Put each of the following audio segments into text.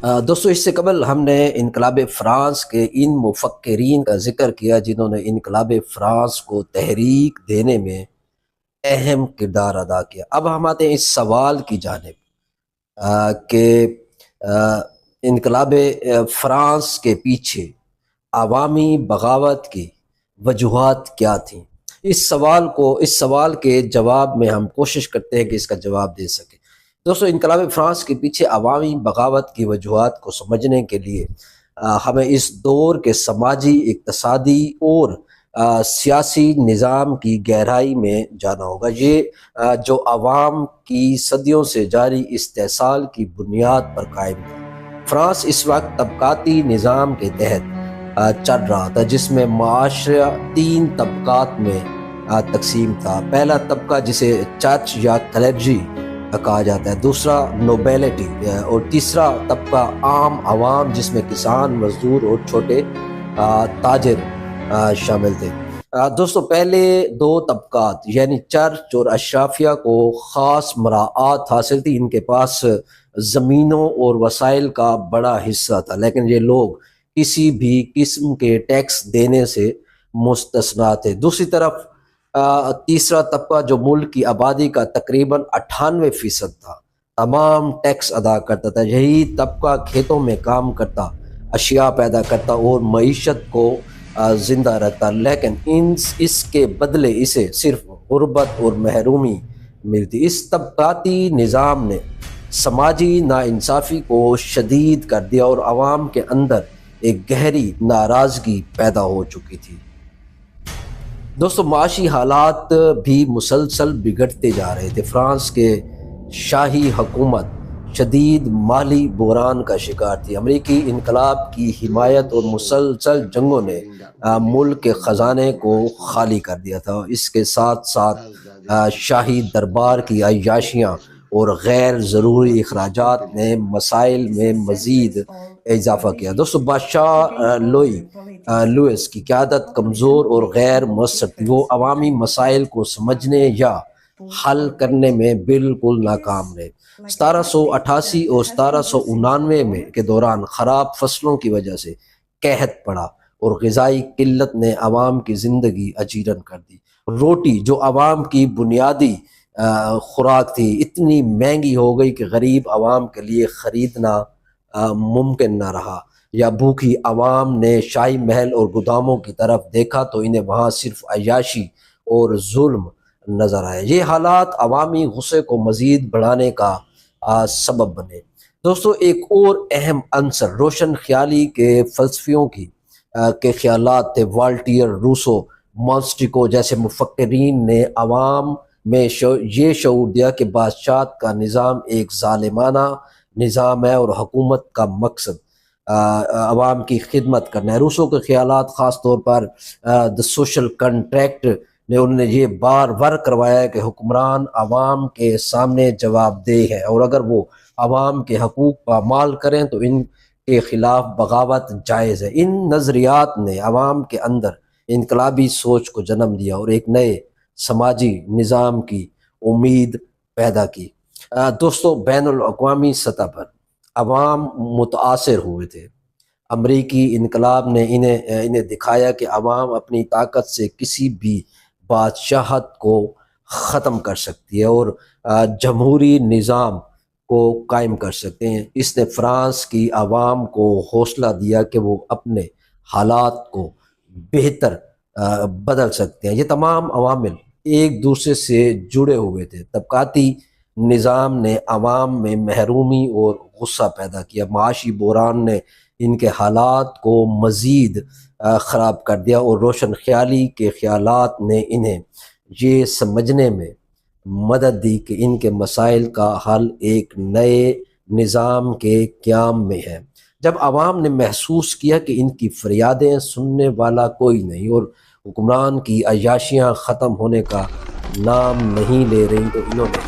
دوستو اس سے قبل ہم نے انقلاب فرانس کے ان مفکرین کا ذکر کیا جنہوں نے انقلاب فرانس کو تحریک دینے میں اہم کردار ادا کیا۔ اب ہم آتے ہیں اس سوال کی جانب کہ انقلاب فرانس کے پیچھے عوامی بغاوت کی وجوہات کیا تھیں۔ اس سوال کے جواب میں ہم کوشش کرتے ہیں کہ اس کا جواب دے سکیں۔ دوستو انقلاب فرانس کے پیچھے عوامی بغاوت کی وجوہات کو سمجھنے کے لیے ہمیں اس دور کے سماجی، اقتصادی اور سیاسی نظام کی گہرائی میں جانا ہوگا۔ یہ جو عوام کی صدیوں سے جاری استحصال کی بنیاد پر قائم تھا۔ فرانس اس وقت طبقاتی نظام کے تحت چل رہا تھا، جس میں معاشرہ 3 طبقات میں تقسیم تھا۔ پہلا طبقہ جسے چرچ یا کلیرجی کہا جاتا ہے، دوسرا نوبیلٹی اور تیسرا طبقہ عام عوام جس میں کسان، مزدور اور چھوٹے تاجر شامل تھے۔ دوستو پہلے 2 طبقات یعنی چرچ اور اشرافیہ کو خاص مراعات حاصل تھی۔ ان کے پاس زمینوں اور وسائل کا بڑا حصہ تھا، لیکن یہ لوگ کسی بھی قسم کے ٹیکس دینے سے مستثنا تھے۔ دوسری طرف تیسرا طبقہ جو ملک کی آبادی کا تقریباً 98% تھا، تمام ٹیکس ادا کرتا تھا۔ یہی طبقہ کھیتوں میں کام کرتا، اشیاء پیدا کرتا اور معیشت کو زندہ رکھتا، لیکن اس کے بدلے اسے صرف غربت اور محرومی ملتی۔ اس طبقاتی نظام نے سماجی ناانصافی کو شدید کر دیا اور عوام کے اندر ایک گہری ناراضگی پیدا ہو چکی تھی۔ دوستو معاشی حالات بھی مسلسل بگڑتے جا رہے تھے۔ فرانس کے شاہی حکومت شدید مالی بحران کا شکار تھی۔ امریکی انقلاب کی حمایت اور مسلسل جنگوں نے ملک کے خزانے کو خالی کر دیا تھا۔ اس کے ساتھ ساتھ شاہی دربار کی عیاشیاں اور غیر ضروری اخراجات نے مسائل میں مزید اضافہ کیا۔ دوستو بادشاہ لوئس کی قیادت کمزور اور غیر مؤثر تھی۔ وہ عوامی مسائل کو سمجھنے یا حل کرنے میں بالکل ناکام رہے۔ 1788 اور 1799 میں کے دوران خراب فصلوں کی وجہ سے قحط پڑا اور غذائی قلت نے عوام کی زندگی اجیرن کر دی۔ روٹی جو عوام کی بنیادی خوراک تھی اتنی مہنگی ہو گئی کہ غریب عوام کے لیے خریدنا ممکن نہ رہا۔ یا بھوکی عوام نے شاہی محل اور گوداموں کی طرف دیکھا تو انہیں وہاں صرف عیاشی اور ظلم نظر آئے۔ یہ حالات عوامی غصے کو مزید بڑھانے کا سبب بنے۔ دوستو ایک اور اہم عنصر روشن خیالی کے فلسفیوں کے خیالات تھے۔ والٹیر، روسو، مونٹسکیو جیسے مفکرین نے عوام میں یہ شعور دیا کہ بادشاہت کا نظام ایک ظالمانہ نظام ہے اور حکومت کا مقصد عوام کی خدمت کرنا ہے۔ روسو کے خیالات خاص طور پر دی سوشل کنٹریکٹ نے انہوں نے یہ بار بار کروایا ہے کہ حکمران عوام کے سامنے جواب دہ ہے اور اگر وہ عوام کے حقوق پامال کریں تو ان کے خلاف بغاوت جائز ہے۔ ان نظریات نے عوام کے اندر انقلابی سوچ کو جنم دیا اور ایک نئے سماجی نظام کی امید پیدا کی۔ دوستو بین الاقوامی سطح پر عوام متاثر ہوئے تھے۔ امریکی انقلاب نے انہیں دکھایا کہ عوام اپنی طاقت سے کسی بھی بادشاہت کو ختم کر سکتی ہے اور جمہوری نظام کو قائم کر سکتے ہیں۔ اس نے فرانس کی عوام کو حوصلہ دیا کہ وہ اپنے حالات کو بہتر بدل سکتے ہیں۔ یہ تمام عوامل ایک دوسرے سے جڑے ہوئے تھے۔ طبقاتی نظام نے عوام میں محرومی اور غصہ پیدا کیا۔ معاشی بحران نے ان کے حالات کو مزید خراب کر دیا اور روشن خیالی کے خیالات نے انہیں یہ سمجھنے میں مدد دی کہ ان کے مسائل کا حل ایک نئے نظام کے قیام میں ہے۔ جب عوام نے محسوس کیا کہ ان کی فریادیں سننے والا کوئی نہیں اور حکمران کی عیاشیاں ختم ہونے کا نام نہیں لے رہی تو انہوں نے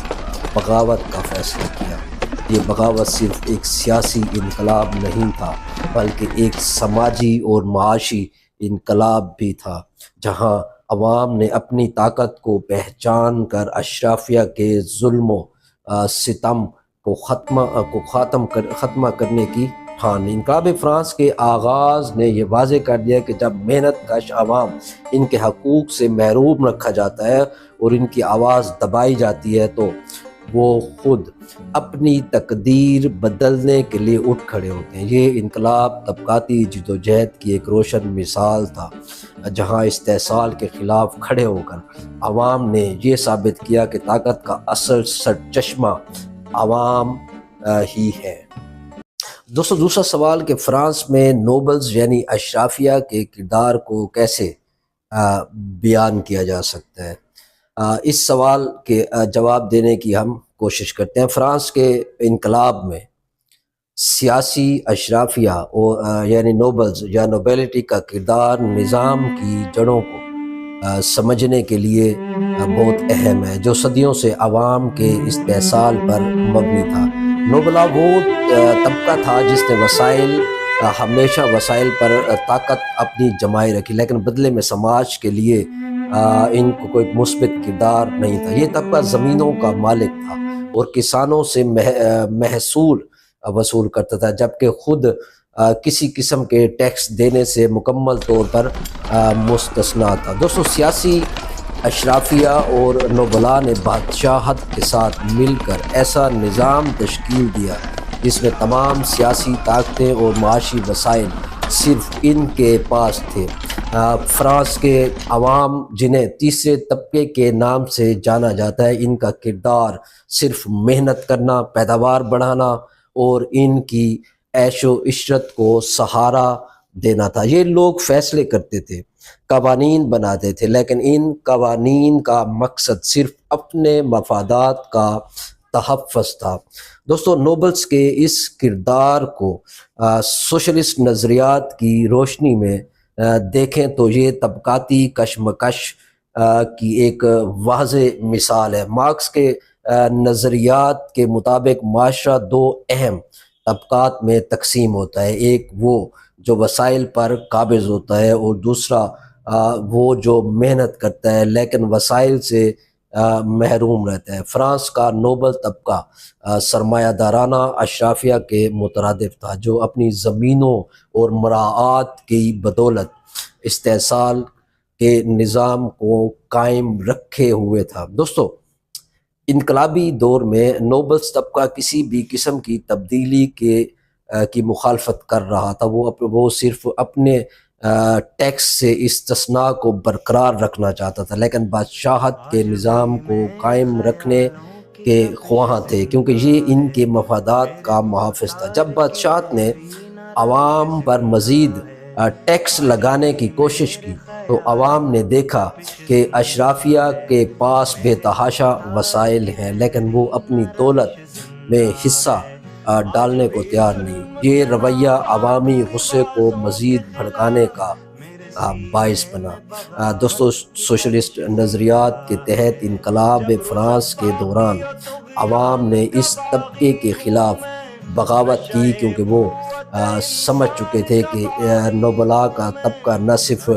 بغاوت کا فیصلہ کیا۔ یہ بغاوت صرف ایک سیاسی انقلاب نہیں تھا بلکہ ایک سماجی اور معاشی انقلاب بھی تھا، جہاں عوام نے اپنی طاقت کو پہچان کر اشرافیہ کے ظلم و ستم کو ختمہ کرنے کی ٹھان لی۔ انقلاب فرانس کے آغاز نے یہ واضح کر دیا کہ جب محنت کش عوام ان کے حقوق سے محروم رکھا جاتا ہے اور ان کی آواز دبائی جاتی ہے تو وہ خود اپنی تقدیر بدلنے کے لیے اٹھ کھڑے ہوتے ہیں۔ یہ انقلاب طبقاتی جدوجہد کی ایک روشن مثال تھا، جہاں استحصال کے خلاف کھڑے ہو کر عوام نے یہ ثابت کیا کہ طاقت کا اصل سرچشمہ عوام ہی ہے۔ دوسرا سوال کہ فرانس میں نوبلز یعنی اشرافیہ کے کردار کو کیسے بیان کیا جا سکتا ہے؟ اس سوال کے جواب دینے کی ہم کوشش کرتے ہیں۔ فرانس کے انقلاب میں سیاسی اشرافیہ یعنی نوبلز یا نوبیلٹی کا کردار نظام کی جڑوں کو سمجھنے کے لیے بہت اہم ہے، جو صدیوں سے عوام کے استحصال پر مبنی تھا۔ نوبلا وہ طبقہ تھا جس نے ہمیشہ وسائل پر طاقت اپنی جمائی رکھی، لیکن بدلے میں سماج کے لیے ان کو کوئی مثبت کردار نہیں تھا۔ یہ طبقہ زمینوں کا مالک تھا اور کسانوں سے محصول وصول کرتا تھا، جبکہ خود کسی قسم کے ٹیکس دینے سے مکمل طور پر مستثنیٰ تھا۔ دوستو، سیاسی اشرافیہ اور نوبلا نے بادشاہت کے ساتھ مل کر ایسا نظام تشکیل دیا جس میں تمام سیاسی طاقتیں اور معاشی وسائل صرف ان کے پاس تھے۔ فرانس کے عوام، جنہیں تیسرے طبقے کے نام سے جانا جاتا ہے، ان کا کردار صرف محنت کرنا، پیداوار بڑھانا اور ان کی عیش و عشرت کو سہارا دینا تھا۔ یہ لوگ فیصلے کرتے تھے، قوانین بناتے تھے، لیکن ان قوانین کا مقصد صرف اپنے مفادات کا تحفظ تھا۔ دوستو، نوبلز کے اس کردار کو سوشلسٹ نظریات کی روشنی میں دیکھیں تو یہ طبقاتی کشمکش کی ایک واضح مثال ہے۔ مارکس کے نظریات کے مطابق معاشرہ دو اہم طبقات میں تقسیم ہوتا ہے، ایک وہ جو وسائل پر قابض ہوتا ہے اور دوسرا وہ جو محنت کرتا ہے لیکن وسائل سے محروم رہتا ہے۔ فرانس کا نوبل طبقہ سرمایہ دارانہ اشرافیہ کے مترادف تھا، جو اپنی زمینوں اور مراعات کی بدولت استحصال کے نظام کو قائم رکھے ہوئے تھا۔ دوستو، انقلابی دور میں نوبلز طبقہ کسی بھی قسم کی تبدیلی کی مخالفت کر رہا تھا۔ وہ صرف اپنے ٹیکس سے استثناء کو برقرار رکھنا چاہتا تھا، لیکن بادشاہت کے نظام کو قائم رکھنے کے خواہاں تھے، کیونکہ یہ ان کے مفادات کا محافظ تھا۔ جب بادشاہت نے عوام پر مزید ٹیکس لگانے کی کوشش کی تو عوام نے دیکھا کہ اشرافیہ کے پاس بے تحاشا وسائل ہیں، لیکن وہ اپنی دولت میں حصہ ڈالنے کو تیار نہیں۔ یہ رویہ عوامی غصے کو مزید بھڑکانے کا باعث بنا۔ دوستو، سوشلسٹ نظریات کے تحت انقلاب فرانس کے دوران عوام نے اس طبقے کے خلاف بغاوت کی، کیونکہ وہ سمجھ چکے تھے کہ نوبلا کا طبقہ نہ صرف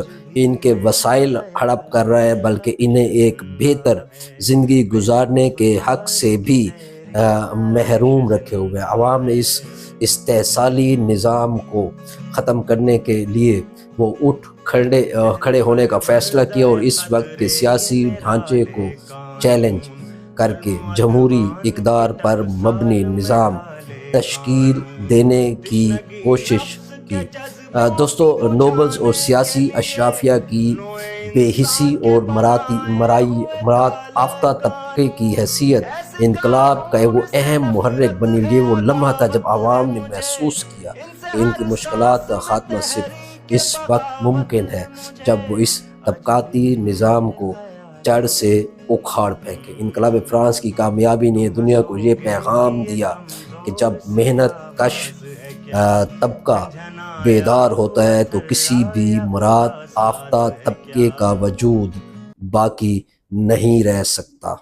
ان کے وسائل ہڑپ کر رہا ہے بلکہ انہیں ایک بہتر زندگی گزارنے کے حق سے بھی محروم رکھے ہوئے۔ عوام نے اس استحصالی نظام کو ختم کرنے کے لیے وہ اٹھ کھڑے ہونے کا فیصلہ کیا اور اس وقت کے سیاسی ڈھانچے کو چیلنج کر کے جمہوری اقدار پر مبنی نظام تشکیل دینے کی کوشش کی۔ دوستو، نوبلز اور سیاسی اشرافیہ کی بے حسی اور مراد آفتہ طبقے کی حیثیت انقلاب کا وہ اہم محرک بنی۔ یہ وہ لمحہ تھا جب عوام نے محسوس کیا کہ ان کی مشکلات کا خاتمہ صرف اس وقت ممکن ہے جب وہ اس طبقاتی نظام کو جڑ سے اکھاڑ پھینکے۔ انقلاب فرانس کی کامیابی نے دنیا کو یہ پیغام دیا کہ جب محنت کش طبقہ بیدار ہوتا ہے تو کسی بھی مراد آفتہ طبقے کا وجود باقی نہیں رہ سکتا۔